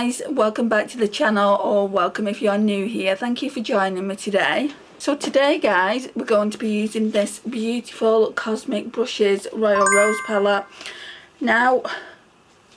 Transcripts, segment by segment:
guys, welcome back to the channel, or welcome if you're new here. Thank you for joining me today. So today guys, we're going to be using this beautiful Cosmic Brushes Royal Rose palette. Now,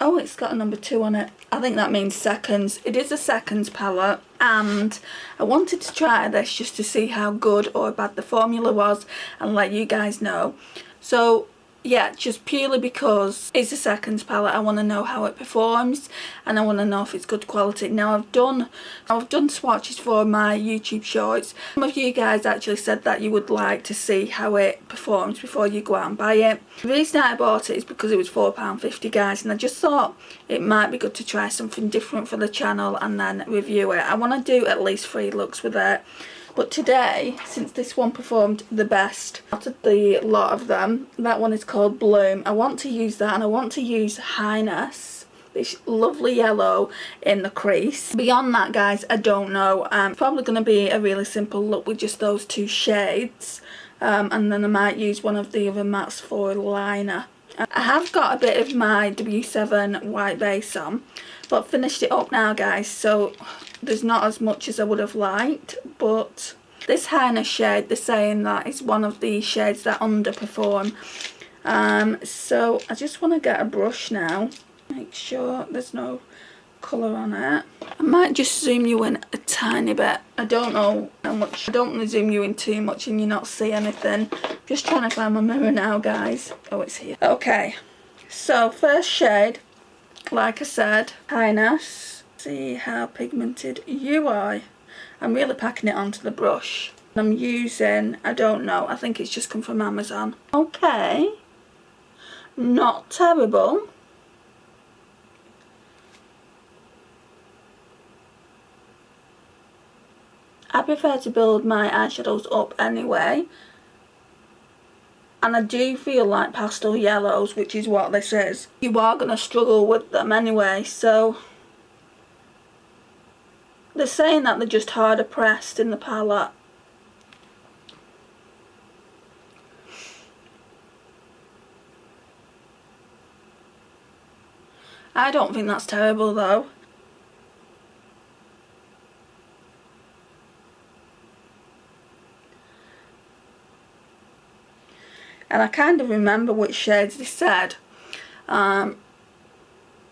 oh, it's got a number 2 on it. I think that means seconds. It is a seconds palette, and I wanted to try this just to see how good or bad the formula was and let you guys know. So yeah, just purely because it's a seconds palette, I want to know how it performs and I want to know if it's good quality. Now I've done swatches for my YouTube shorts. Some of you guys actually said that you would like to see how it performs before you go out and buy it. The reason I bought it is because it was £4.50 guys, and I just thought it might be good to try something different for the channel and then review it. I want to do at least 3 looks with it. But today, since this one performed the best out of the lot of them, that one is called Bloom. I want to use that, and I want to use Highness, this lovely yellow in the crease. Beyond that guys, I don't know. It's probably going to be a really simple look with just those 2 shades. And then I might use one of the other mattes for liner. I have got a bit of my W7 white base on, but finished it up now guys, so there's not as much as I would have liked. But this Highness shade, they're saying that it's one of the shades that underperform. So I just want to get a brush now, make sure there's no colour on it. I might just zoom you in a tiny bit. I don't know how much. I don't want to zoom you in too much and you not see anything. Just trying to find my mirror now guys. Oh, it's here. Okay, so first shade, like I said, Highness. See how pigmented you are. I'm really packing it onto the brush. I'm using, I don't know, I think it's just come from Amazon. Okay, not terrible. I prefer to build my eyeshadows up anyway, and I do feel like pastel yellows, which is what this is, you are going to struggle with them anyway. So they're saying that they're just harder pressed in the palette. I don't think that's terrible though. And I kind of remember which shades they said weren't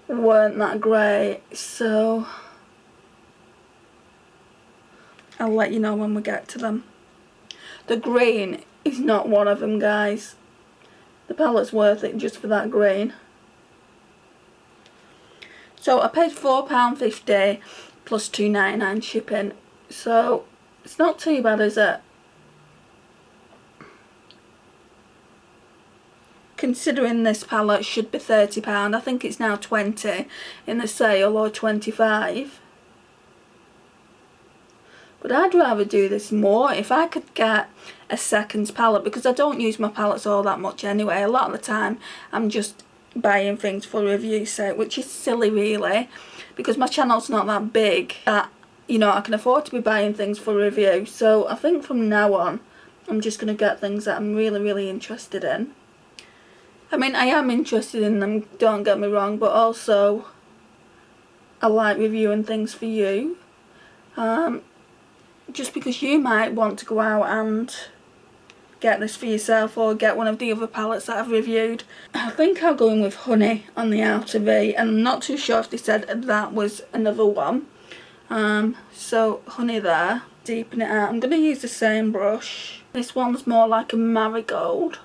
that great, so I'll let you know when we get to them. The green is not one of them guys. The palette's worth it just for that green. So I paid £4.50 plus £2.99 shipping, so it's not too bad, is it? Considering this palette should be £30, I think it's now £20 in the sale, or £25. But I'd rather do this more if I could get a seconds palette, because I don't use my palettes all that much anyway. A lot of the time I'm just buying things for review sake, which is silly really, because my channel's not that big that, you know, I can afford to be buying things for review. So I think from now on I'm just going to get things that I'm really interested in. I mean, I am interested in them, don't get me wrong, but also I like reviewing things for you. Just because you might want to go out and get this for yourself, or get one of the other palettes that I've reviewed. I think I'll go in with Honey on the outer V, and I'm not too sure if they said that was another one. So Honey there, deepen it out. I'm going to use the same brush. This one's more like a marigold.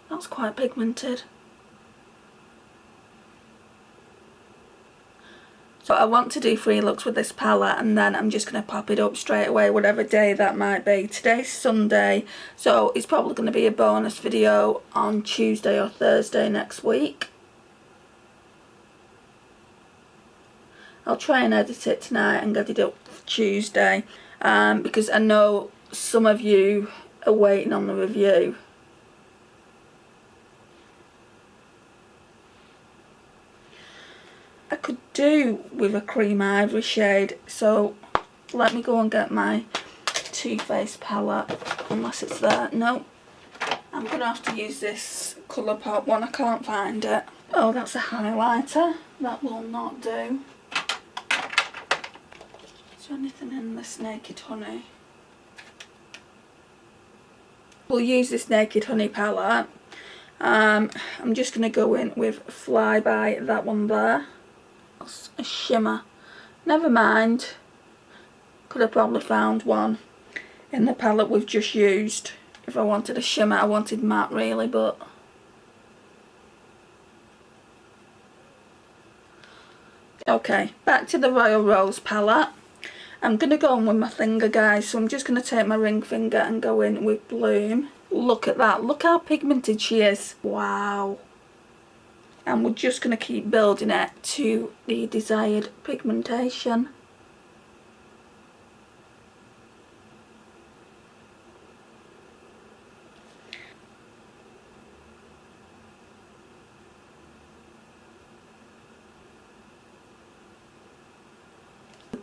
That's quite pigmented. So I want to do 3 looks with this palette, and then I'm just going to pop it up straight away, whatever day that might be. Today's Sunday, so it's probably going to be a bonus video on Tuesday or Thursday next week. I'll try and edit it tonight and get it up Tuesday, because I know some of you are waiting on the review. I could do with a cream ivory shade, so let me go and get my Too Faced palette, unless it's there. No, I'm going to have to use this Colourpop one, I can't find it. Oh, that's a highlighter, that will not do. Is there anything in this Naked Honey? We'll use this Naked Honey palette. I'm just going to go in with Flyby, that one there. That's a shimmer. Never mind. Could have probably found one in the palette we've just used. If I wanted a shimmer, I wanted matte really, but... Okay, back to the Royal Rose palette. I'm going to go in with my finger, guys, so I'm just going to take my ring finger and go in with Bloom. Look at that, look how pigmented she is. Wow. And we're just going to keep building it to the desired pigmentation.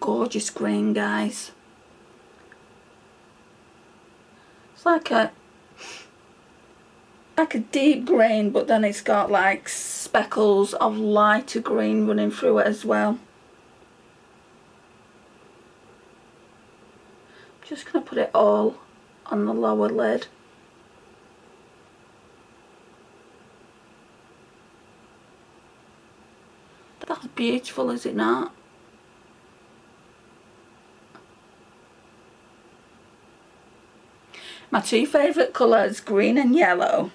Gorgeous green, guys. It's like a deep green, but then it's got like speckles of lighter green running through it as well. Just gonna put it all on the lower lid. That's beautiful, is it not? My two favourite colours, green and yellow.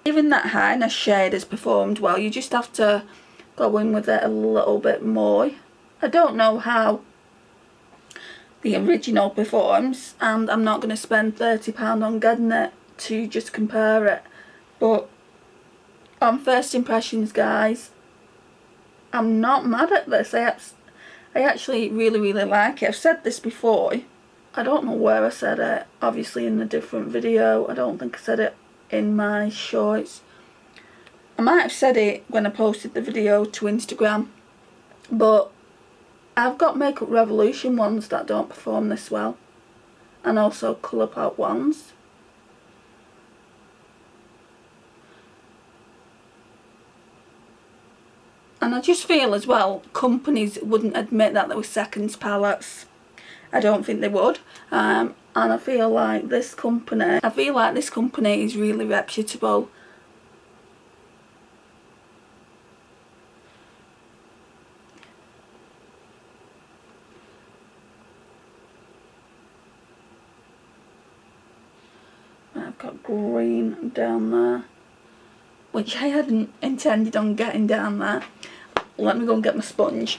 Even that Highness shade has performed well. You just have to go in with it a little bit more. I don't know how the original performs, and I'm not going to spend £30 on getting it to just compare it. But on first impressions, guys, I'm not mad at this. I actually really like it. I've said this before. I don't know where I said it, obviously in a different video. I don't think I said it in my shorts. I might have said it when I posted the video to Instagram, but I've got Makeup Revolution ones that don't perform this well, and also Colourpop ones. And I just feel as well, companies wouldn't admit that they were seconds palettes. I don't think they would, and I feel like this company is really reputable. I've got green down there, which I hadn't intended on getting down there. Let me go and get my sponge.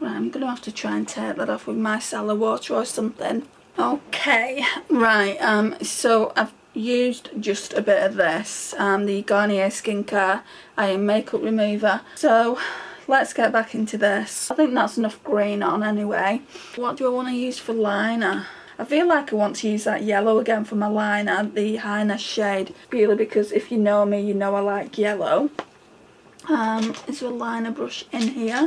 Right, I'm going to have to try and take that off with micellar water or something. Okay, right, so I've used just a bit of this, the Garnier Skincare Iron Makeup Remover. So let's get back into this. I think that's enough green on anyway. What do I want to use for liner? I feel like I want to use that yellow again for my liner, the Highness shade, purely because if you know me, you know I like yellow. Is there a liner brush in here?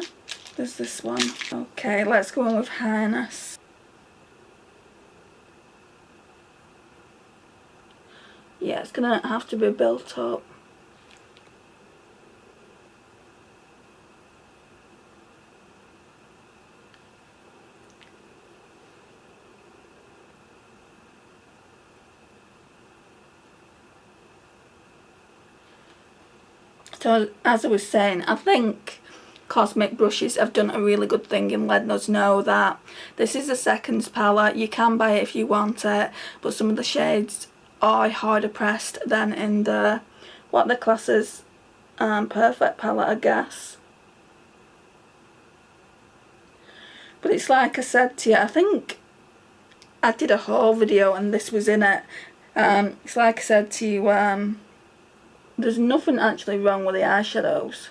There's this one. Okay, let's go on with Highness. Yeah, it's gonna have to be built up. So, as I was saying, I think Cosmic brushes have done a really good thing in letting us know that this is a seconds palette. You can buy it if you want it, but some of the shades are harder pressed than in the what the class as perfect palette, I guess. But it's like I said to you, I think I did a haul video and this was in it. It's like I said to you, there's nothing actually wrong with the eyeshadows.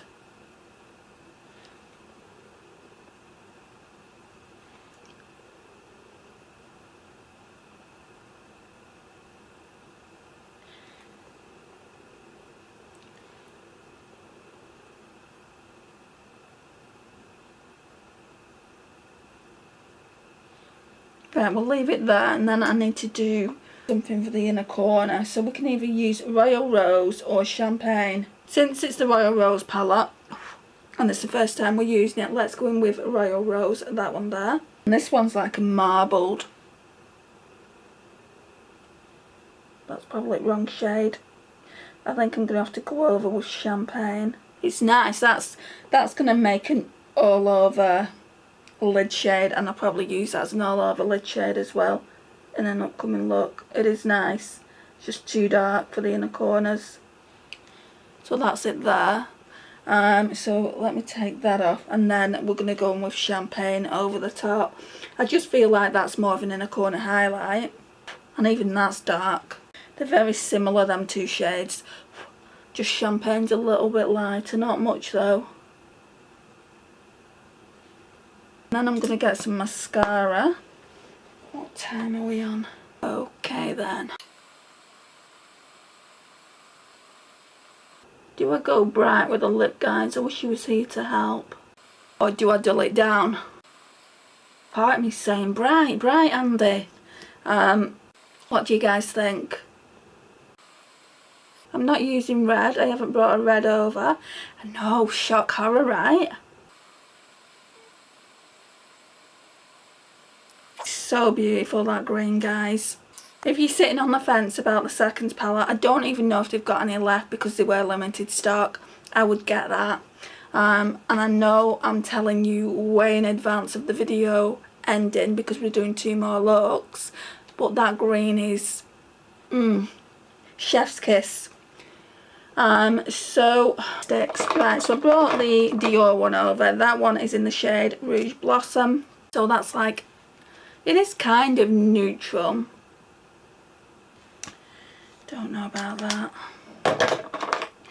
Right, we'll leave it there, and then I need to do something for the inner corner. So we can either use Royal Rose or Champagne. Since it's the Royal Rose palette, and it's the first time we're using it, let's go in with Royal Rose, that one there. And this one's like a marbled. That's probably the wrong shade. I think I'm going to have to go over with champagne. It's nice. That's going to make an all over lid shade, and I'll probably use that as an all over lid shade as well in an upcoming look. It is nice. It's just too dark for the inner corners. So that's it there. So let me take that off, and then we're going to go in with champagne over the top. I just feel like that's more of an inner corner highlight, and even that's dark. They're very similar, them two shades. Just champagne's a little bit lighter, not much though. Then I'm going to get some mascara. What time are we on? Okay then. Do I go bright with the lip, guys? I wish you was here to help. Or do I dull it down? Part of me's saying bright, Andy. What do you guys think? I'm not using red. I haven't brought a red over. No, shock horror, right? So beautiful, that green, guys. If you're sitting on the fence about the Seconds palette, I don't even know if they've got any left because they were limited stock. I would get that. And I know I'm telling you way in advance of the video ending because we're doing 2 more looks. But that green is chef's kiss. So sticks. Right, so I brought the Dior one over. That one is in the shade Rouge Blossom. So that's like, it is kind of neutral. Don't know about that.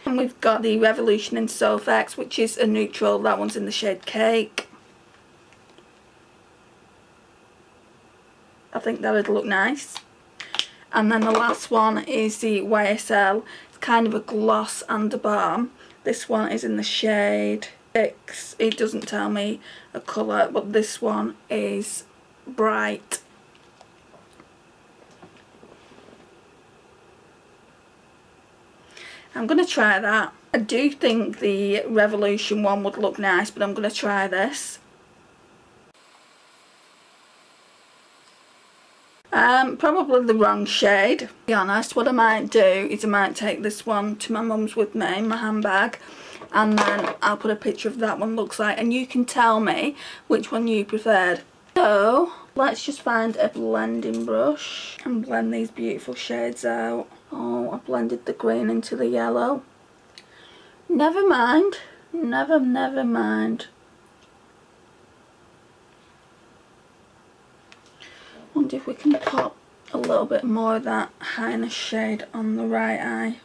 And we've got the Revolution in Sofx, which is a neutral. That one's in the shade Cake. I think that would look nice. And then the last one is the YSL. It's kind of a gloss and a balm. This one is in the shade 6. It doesn't tell me a colour, but this one is bright. I'm going to try that. I do think the Revolution one would look nice, but I'm going to try this. Probably the wrong shade. To be honest, what I might do is I might take this one to my mum's with me in my handbag, and then I'll put a picture of that one looks like, and you can tell me which one you preferred. So let's just find a blending brush and blend these beautiful shades out. Oh, I blended the green into the yellow. Never mind. Never mind. Wonder if we can pop a little bit more of that highness shade on the right eye.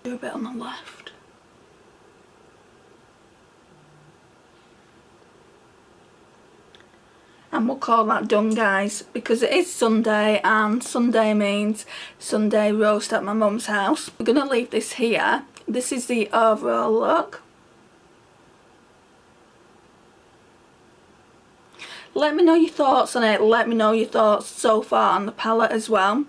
Do a bit on the left. And we'll call that done, guys, because it is Sunday, and Sunday means Sunday roast at my mum's house. We're going to leave this here. This is the overall look. Let me know your thoughts on it. Let me know your thoughts so far on the palette as well.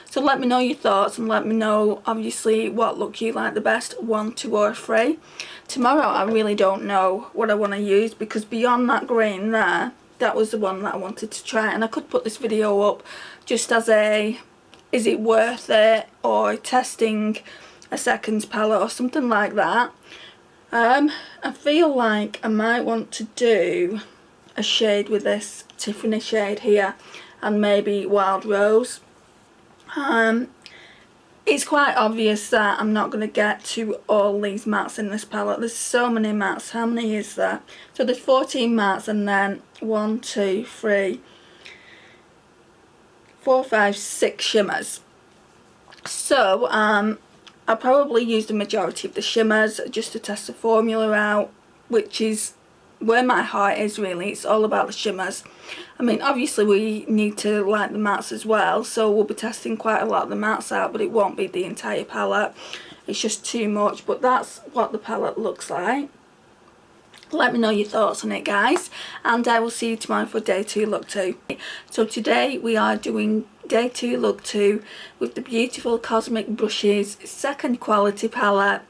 So let me know your thoughts, and let me know obviously what look you like the best, 1, 2 or 3. Tomorrow I really don't know what I want to use, because beyond that green there, that was the one that I wanted to try, and I could put this video up just as a is it worth it, or testing a Seconds palette or something like that. I feel like I might want to do a shade with this Tiffany shade here and maybe Wild Rose. It's quite obvious that I'm not going to get to all these mattes in this palette. There's so many mattes. How many is there? So there's 14 mattes, and then 1, 2, 3, 4, 5, 6 shimmers. So I'll probably use the majority of the shimmers just to test the formula out, which is where my heart is really. It's all about the shimmers. I mean, obviously we need to like the mattes as well, so we'll be testing quite a lot of the mattes out, but it won't be the entire palette. It's just too much, but that's what the palette looks like. Let me know your thoughts on it, guys, and I will see you tomorrow for day 2 look 2. So today we are doing day 2 look 2 with the Beautiful Cosmic Brushes second quality palette,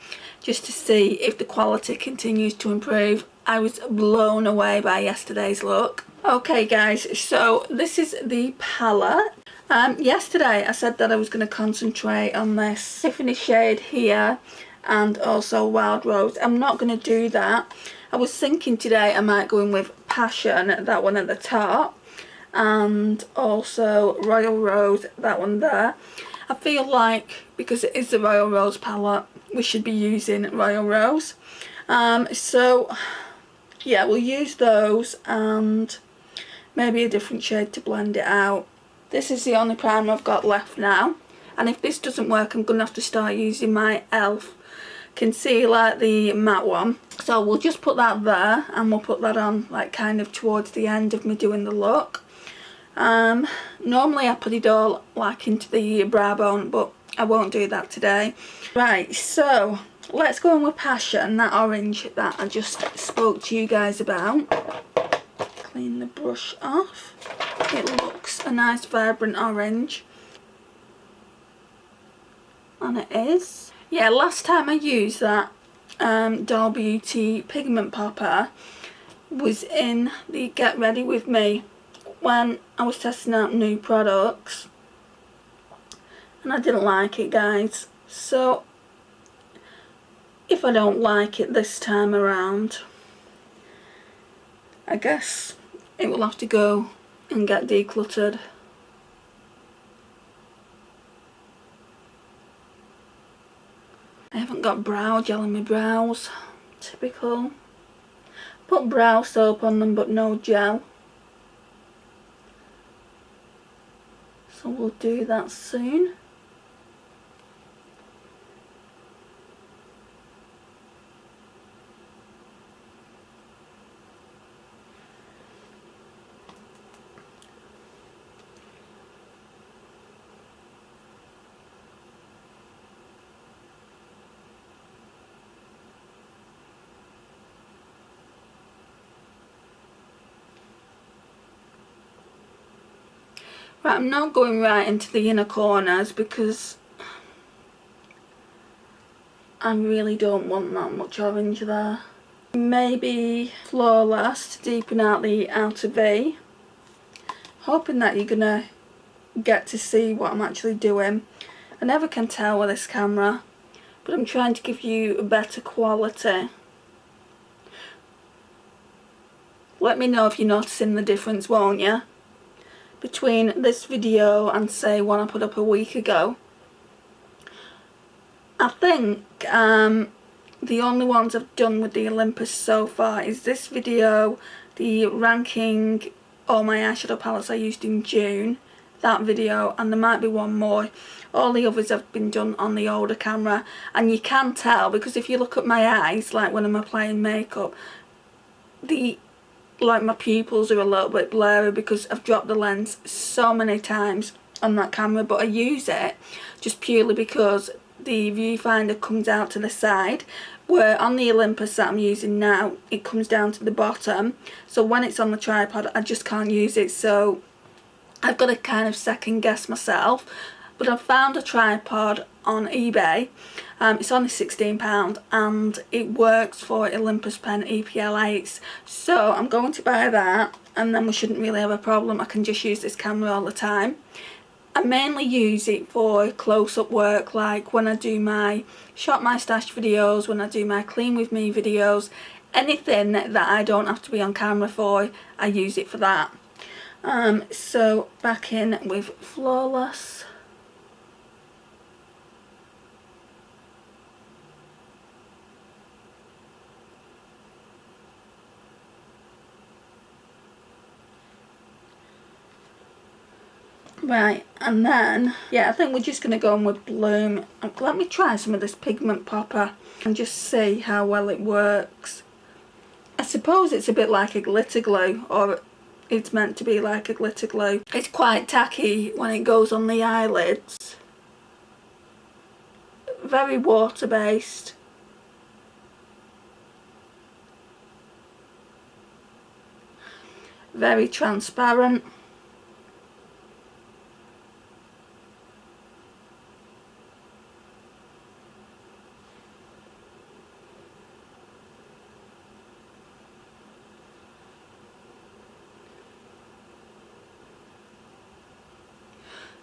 just to see if the quality continues to improve. I was blown away by yesterday's look. Okay guys, so this is the palette. Yesterday I said that I was going to concentrate on this Tiffany shade here and also Wild Rose. I'm not going to do that. I was thinking today I might go in with Passion, that one at the top, and also Royal Rose, that one there. I feel like because it is the Royal Rose palette, we should be using Royal Rose. So yeah, we'll use those and maybe a different shade to blend it out. This is the only primer I've got left now, and if this doesn't work I'm going to have to start using my e.l.f. concealer, the matte one. So we'll just put that there and we'll put that on like kind of towards the end of me doing the look. Normally I put it all like into the brow bone, but I won't do that today. Right, so let's go in with Passion, that orange that I just spoke to you guys about. Clean the brush off. It looks a nice vibrant orange, and it is. Yeah, last time I used that Doll Beauty pigment popper was in the Get Ready With Me when I was testing out new products, and I didn't like it, guys. So if I don't like it this time around, I guess it will have to go and get decluttered. I haven't got brow gel in my brows. Typical. Put brow soap on them but no gel. So we'll do that soon. Right, I'm not going right into the inner corners because I really don't want that much orange there. Maybe Flawless to deepen out the outer V. Hoping that you're gonna get to see what I'm actually doing. I never can tell with this camera, but I'm trying to give you a better quality. Let me know if you're noticing the difference, won't you? Between this video and say one I put up a week ago. I think the only ones I've done with the Olympus so far is this video, the ranking all my eyeshadow palettes I used in June, that video, and there might be one more. All the others have been done on the older camera, and you can tell because if you look at my eyes, like when I'm applying makeup, like my pupils are a little bit blurry because I've dropped the lens so many times on that camera, but I use it just purely because the viewfinder comes out to the side, where on the Olympus that I'm using now it comes down to the bottom, so when it's on the tripod I just can't use it, so I've got to kind of second guess myself. But I've found a tripod on eBay. It's only £16 and it works for Olympus Pen EPL8s. So I'm going to buy that, and then we shouldn't really have a problem. I can just use this camera all the time. I mainly use it for close-up work, like when I do my Shop My Stash videos, when I do my Clean With Me videos. Anything that I don't have to be on camera for, I use it for that. So back in with Flawless. Right, and then, yeah, I think we're just going to go on with Bloom. Let me try some of this pigment popper and just see how well it works. I suppose it's a bit like a glitter glue, or it's meant to be like a glitter glue. It's quite tacky when it goes on the eyelids. Very water based. Very transparent.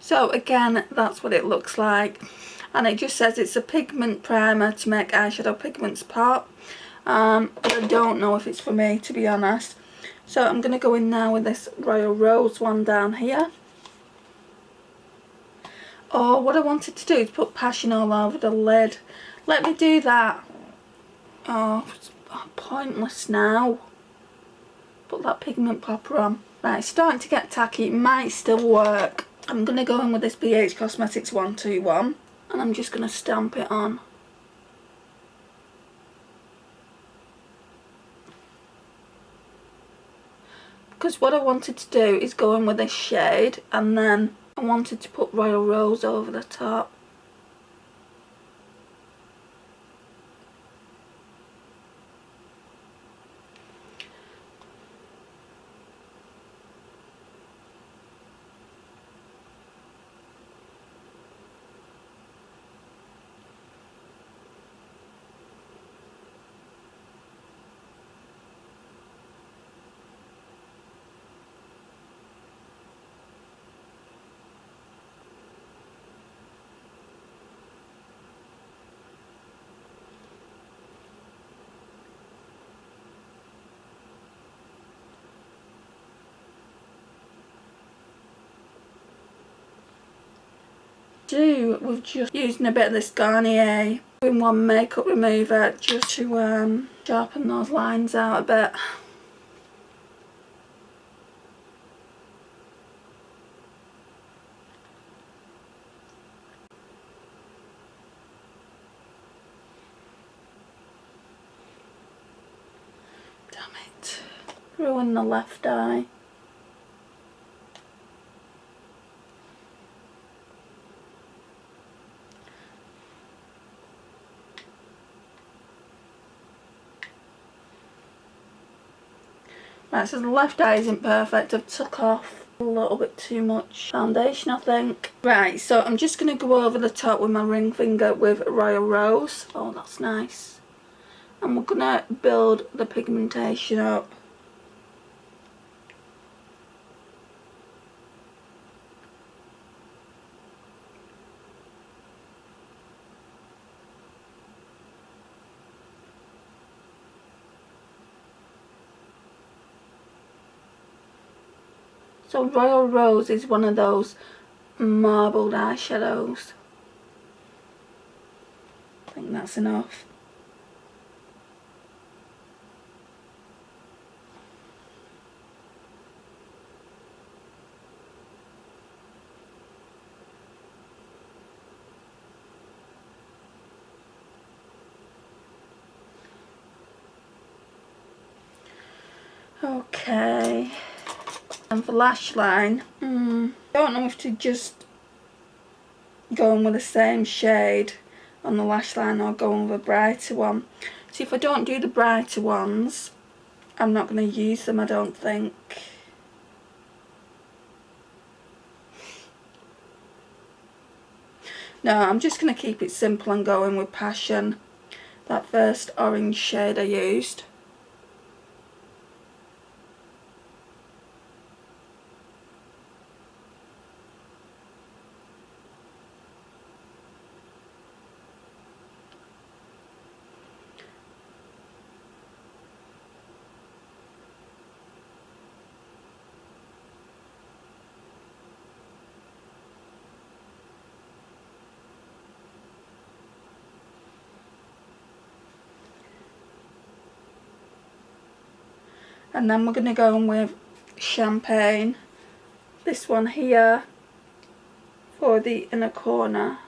So again, that's what it looks like, and it just says it's a pigment primer to make eyeshadow pigments pop. But I don't know if it's for me, to be honest. So I'm going to go in now with this Royal Rose one down here. Oh, what I wanted to do is put Passion all over the lid. Let me do that. Oh, it's pointless now. Put that pigment popper on. Right, it's starting to get tacky. It might still work. I'm going to go in with this BH Cosmetics 121. And I'm just going to stamp it on. Because what I wanted to do is go in with this shade, and then I wanted to put Royal Rose over the top. With just using a bit of this Garnier in one makeup remover just to sharpen those lines out a bit. Damn it. Ruin the left eye. Right, so the left eye isn't perfect. I've took off a little bit too much foundation, I think. Right, so I'm just going to go over the top with my ring finger with Royal Rose. Oh, that's nice. And we're going to build the pigmentation up. So Royal Rose is one of those marbled eyeshadows. I think that's enough. Okay. And for lash line, don't know if to just go in with the same shade on the lash line or go in with a brighter one. See, if I don't do the brighter ones, I'm not going to use them, I don't think. No, I'm just going to keep it simple and go in with Passion, that first orange shade I used. And then we're going to go in with Champagne, this one here, for the inner corner.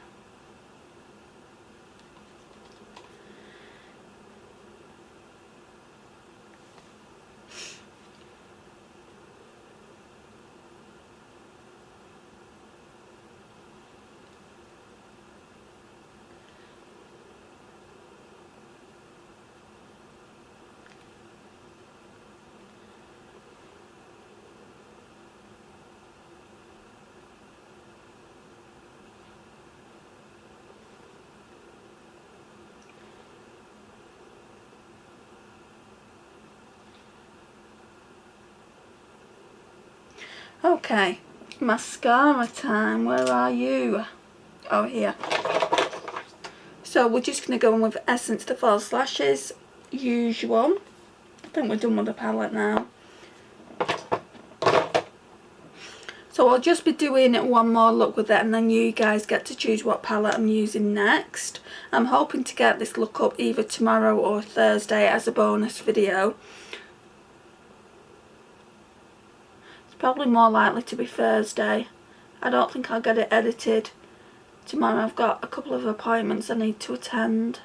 Okay, mascara time. Where are you? Oh, here. So we're just going to go in with Essence The False Lashes, usual. I think we're done with the palette now. So I'll just be doing one more look with it, and then you guys get to choose what palette I'm using next. I'm hoping to get this look up either tomorrow or Thursday as a bonus video. It's probably more likely to be Thursday. I don't think I'll get it edited tomorrow. I've got a couple of appointments I need to attend.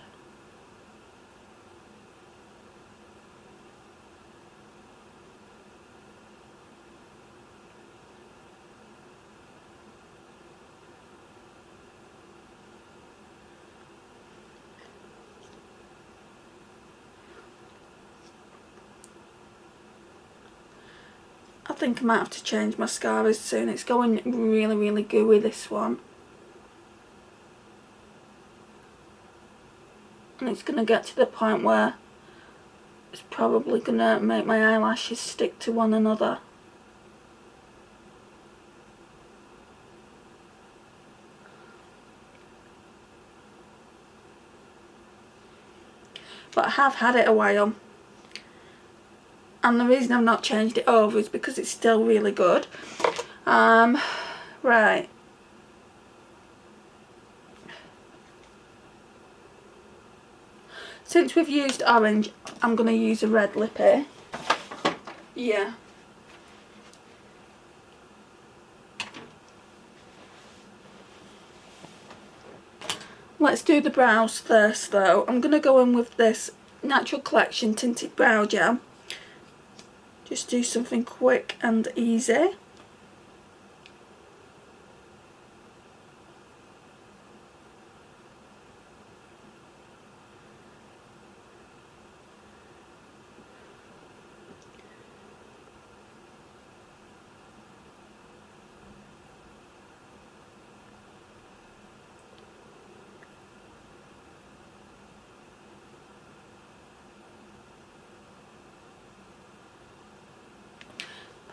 I think I might have to change mascaras soon. It's going really, really gooey, this one. And it's going to get to the point where it's probably going to make my eyelashes stick to one another. But I have had it a while. And the reason I've not changed it over is because it's still really good. Right. Since we've used orange, I'm going to use a red lippy. Yeah. Let's do the brows first though. I'm going to go in with this Natural Collection Tinted Brow Gel. Just do something quick and easy.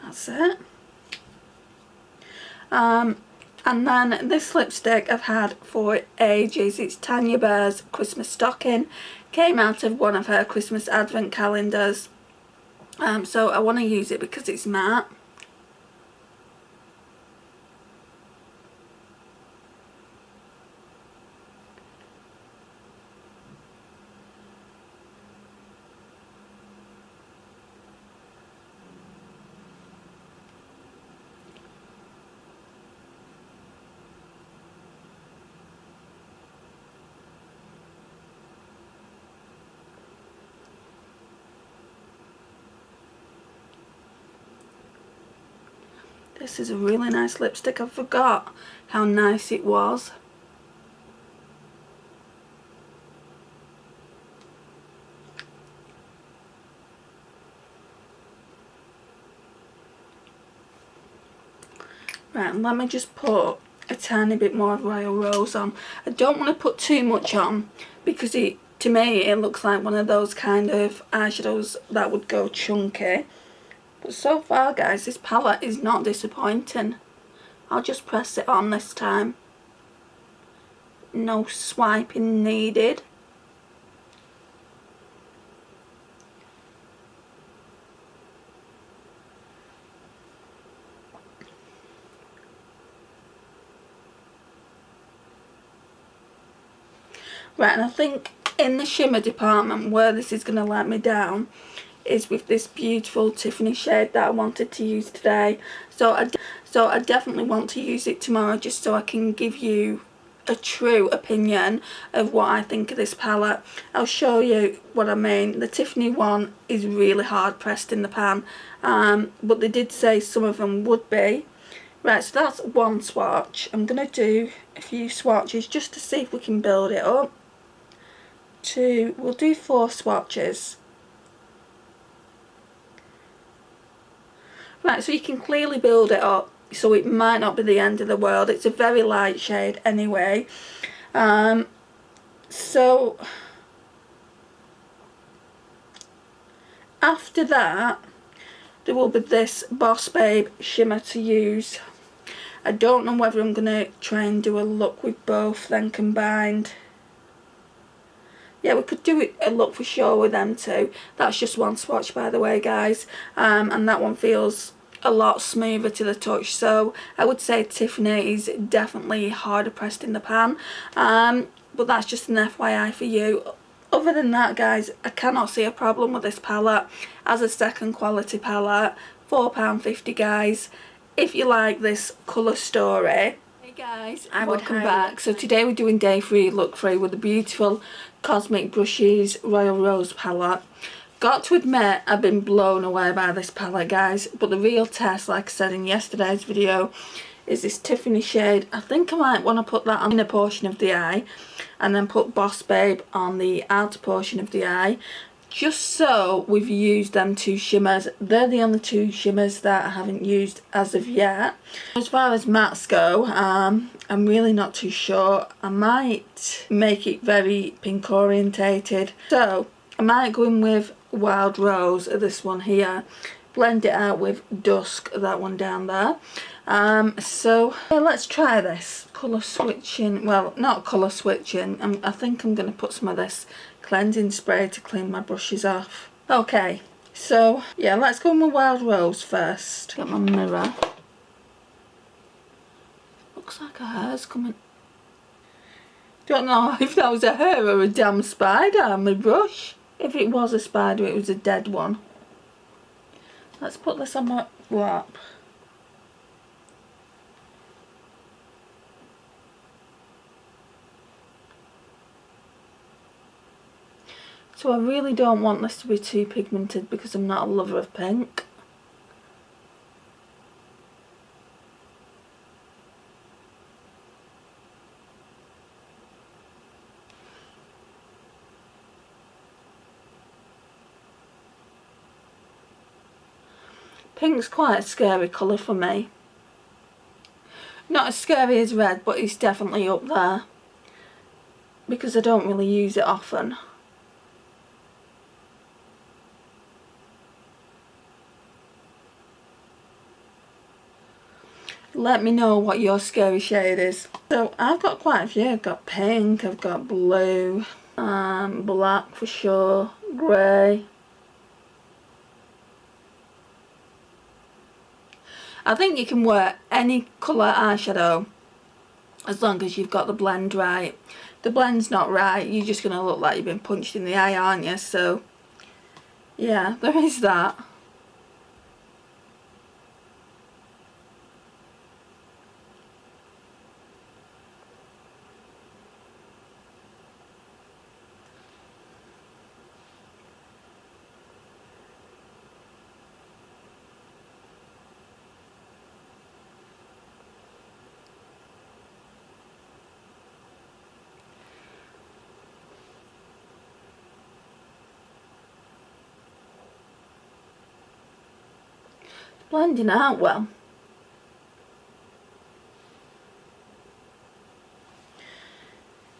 That's it. And then this lipstick I've had for ages. It's Tanya Bear's Christmas Stocking. Came out of one of her Christmas advent calendars. So I want to use it because it's matte. This is a really nice lipstick. I forgot how nice it was. Right, let me just put a tiny bit more of Royal Rose on. I don't want to put too much on because to me it looks like one of those kind of eyeshadows that would go chunky. But so far guys, this palette is not disappointing. I'll just press it on this time. No swiping needed. Right, and I think in the shimmer department where this is going to let me down is with this beautiful Tiffany shade that I wanted to use today. So I definitely want to use it tomorrow just so I can give you a true opinion of what I think of this palette. I'll show you what I mean. The Tiffany one is really hard pressed in the pan, but they did say some of them would be. Right, so that's one swatch. I'm going to do a few swatches just to see if we can build it up. We'll do 4 swatches. Right, so you can clearly build it up, so it might not be the end of the world. It's a very light shade anyway. So after that, there will be this Boss Babe shimmer to use. I don't know whether I'm going to try and do a look with both then combined. Yeah, we could do a look for sure with them two. That's just one swatch, by the way, guys. And that one feels a lot smoother to the touch. So I would say Tiffany is definitely harder pressed in the pan. But that's just an FYI for you. Other than that, guys, I cannot see a problem with this palette as a second quality palette. £4.50, guys. If you like this colour story. Hey guys, welcome back. So today we're doing day 3, look 3 with the beautiful Cosmic Brushes Royal Rose palette. Got to admit, I've been blown away by this palette, guys. But the real test, like I said in yesterday's video, is this Tiffany shade. I think I might want to put that on the inner portion of the eye and then put Boss Babe on the outer portion of the eye. Just so we've used them two shimmers. They're the only two shimmers that I haven't used as of yet. As far as mattes go, I'm really not too sure. I might make it very pink orientated. So I might go in with Wild Rose, this one here. Blend it out with Dusk, that one down there. So yeah, let's try this. Colour switching, well, not colour switching. I think I'm going to put some of this cleansing spray to clean my brushes off. Okay, so yeah, let's go in with Wild Rose first. Get my mirror. Looks like a hair's coming. Don't know if that was a hair or a damn spider on my brush. If it was a spider, it was a dead one. Let's put this on my lap. So I really don't want this to be too pigmented because I'm not a lover of pink. Pink's quite a scary colour for me. Not as scary as red, but it's definitely up there. Because I don't really use it often. Let me know what your scary shade is. So I've got quite a few. I've got pink, I've got blue, black for sure, grey. I think you can wear any colour eyeshadow as long as you've got the blend right. The blend's not right, you're just going to look like you've been punched in the eye, aren't you? So yeah, there is that. Blending out well.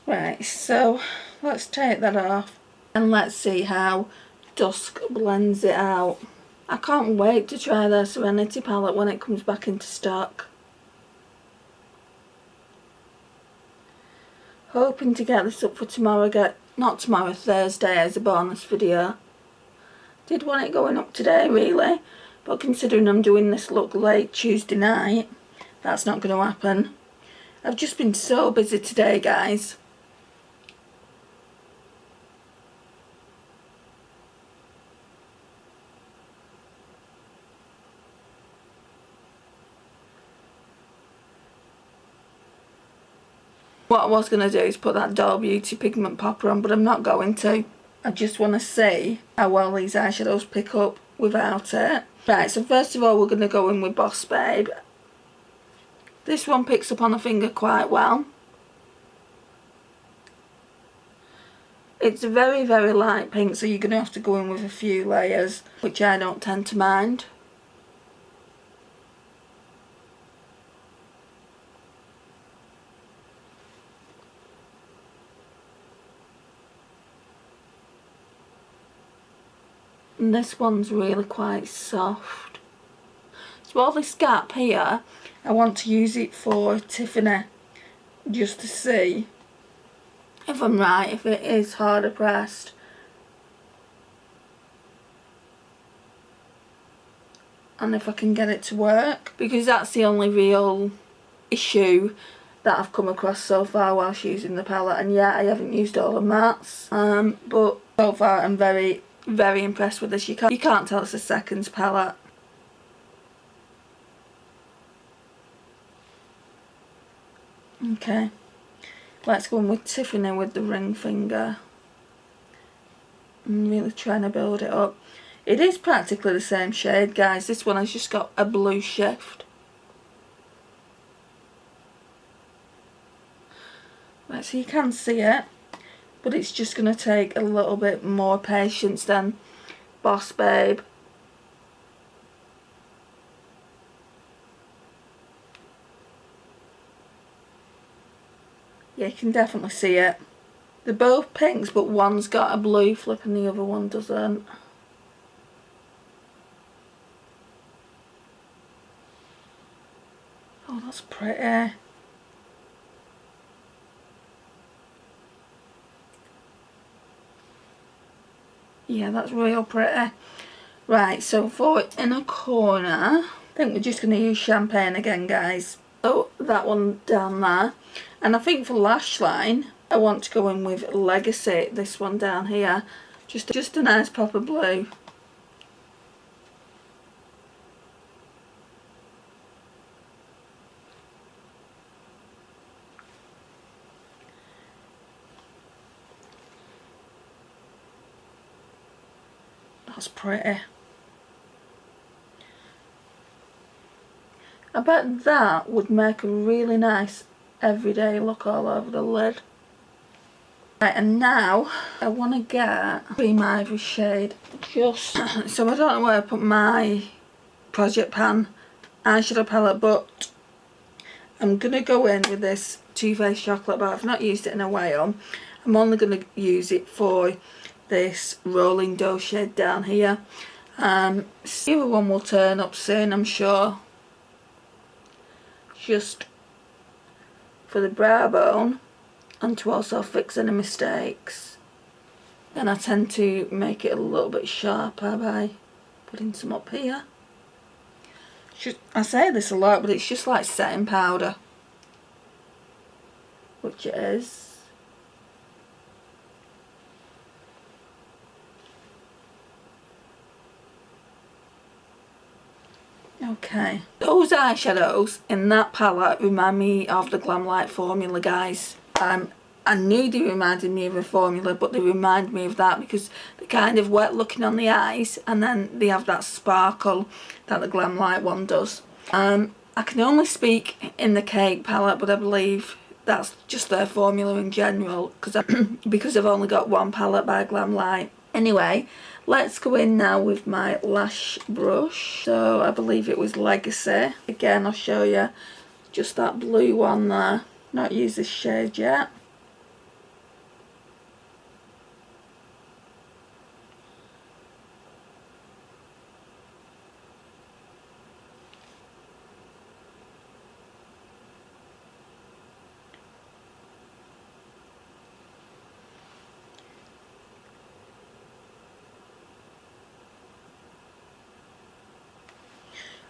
Right, so let's take that off and let's see how Dusk blends it out. I can't wait to try their Serenity palette when it comes back into stock. Hoping to get this up for tomorrow, not tomorrow, Thursday as a bonus video. Did want it going up today really, but considering I'm doing this look late Tuesday night, that's not going to happen. I've just been so busy today, guys. What I was going to do is put that Doll Beauty pigment popper on, but I'm not going to. I just want to see how well these eyeshadows pick up without it. Right, so first of all we're going to go in with Boss Babe. This one picks up on the finger quite well. It's a very, very light pink, so you're going to have to go in with a few layers, which I don't tend to mind. And this one's really quite soft. So all this gap here, I want to use it for Tiffany, just to see if I'm right, if it is harder pressed. And if I can get it to work, because that's the only real issue that I've come across so far whilst using the palette. And yeah, I haven't used all the mattes, but so far I'm very, very impressed with this. You can't tell it's a Seconds palette. Okay, let's go in with Tiffany with the ring finger. I'm really trying to build it up. It is practically the same shade, guys. This one has just got a blue shift. Right, so you can see it, but it's just going to take a little bit more patience than Boss Babe. Yeah, you can definitely see it. They're both pinks, but one's got a blue flip and the other one doesn't. Oh, that's pretty. Yeah, that's real pretty. Right, so for inner corner, I think we're just going to use Champagne again, guys. So that one down there. And I think for lash line, I want to go in with Legacy, this one down here. Just a nice proper blue. That's pretty. I bet that would make a really nice everyday look all over the lid. Right, and now I want to get Cream Ivory shade. Just so I don't know where I put my Project Pan eyeshadow palette, but I'm going to go in with this Too Faced Chocolate Bar. I've not used it in a while. I'm only going to use it for this Rolling Dough shade down here. The other one will turn up soon, I'm sure. Just for the brow bone and to also fix any mistakes. And I tend to make it a little bit sharper by putting some up here. I say this a lot, but it's just like setting powder, which it is. Okay, those eyeshadows in that palette remind me of the Glamlite formula, guys. I knew they reminded me of a formula, but they remind me of that because they're kind of wet looking on the eyes, and then they have that sparkle that the Glamlite one does. I can only speak in the Cake palette, but I believe that's just their formula in general because I've only got one palette by Glamlite. Anyway, let's go in now with my lash brush. So I believe it was Legacy. Again, I'll show you just that blue one there. Not used this shade yet.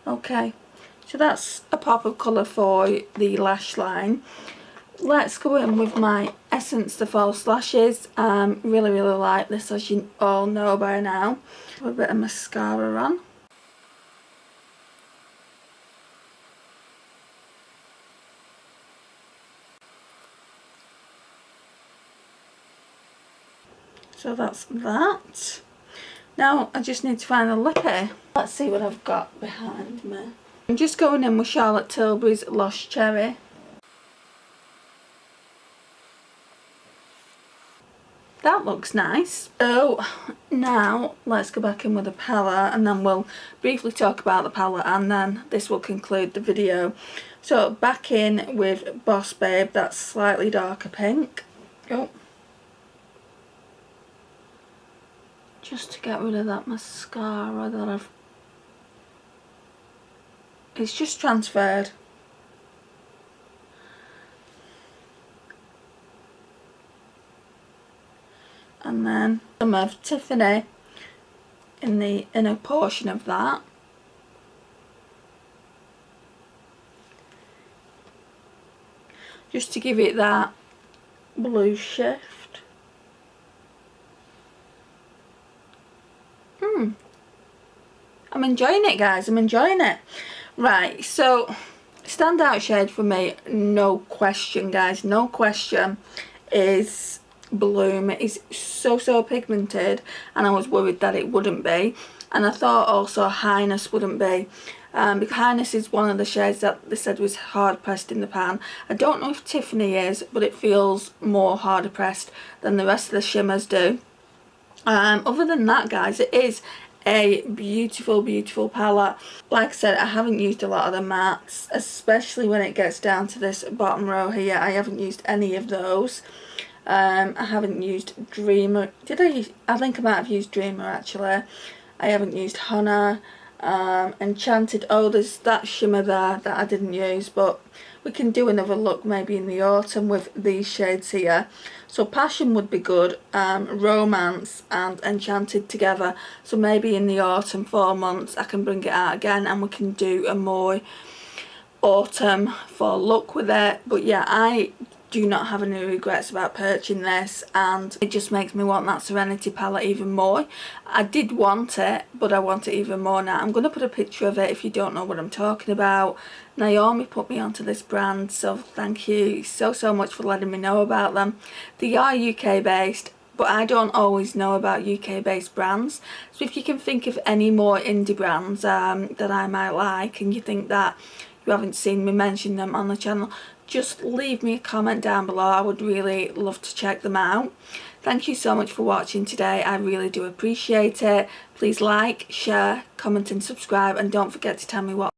Okay, so that's a pop of colour for the lash line. Let's go in with my Essence The False Lashes. Really like this, as you all know by now. Put a bit of mascara on. So that's that. Now I just need to find the lippy. Let's see what I've got behind me. I'm just going in with Charlotte Tilbury's Lost Cherry. That looks nice. So now let's go back in with the palette, and then we'll briefly talk about the palette, and then this will conclude the video. So back in with Boss Babe, that's slightly darker pink. Oh. Just to get rid of that mascara that I've It's just transferred. And then some of Tiffany in the inner portion of that. Just to give it that blue shift. I'm enjoying it, guys. I'm enjoying it. Right, so standout shade for me, no question, guys, no question, is Bloom. It is so pigmented, and I was worried that it wouldn't be, and I thought also Highness wouldn't be, because Highness is one of the shades that they said was hard pressed in the pan. I don't know if Tiffany is, but it feels more harder pressed than the rest of the shimmers do. Other than that, guys, it is a beautiful palette. Like I said, I haven't used a lot of the mattes, especially when it gets down to this bottom row here. I haven't used any of those. I haven't used Dreamer. I think I might have used Dreamer actually. I haven't used Hana. Enchanted, oh, there's that shimmer there that I didn't use, but we can do another look maybe in the autumn with these shades here. So Passion would be good, Romance and Enchanted together, so maybe in the autumn 4 months I can bring it out again and we can do a more autumn fall look with it. But yeah, I do not have any regrets about purchasing this, and it just makes me want that Serenity palette even more. I did want it, but I want it even more now. I'm going to put a picture of it if you don't know what I'm talking about. Naomi put me onto this brand, so thank you so much for letting me know about them. They are UK based, but I don't always know about UK based brands, so if you can think of any more indie brands that I might like, and you think that you haven't seen me mention them on the channel, just leave me a comment down below. I would really love to check them out. Thank you so much for watching today. I really do appreciate it. Please like, share, comment and subscribe, and don't forget to tell me what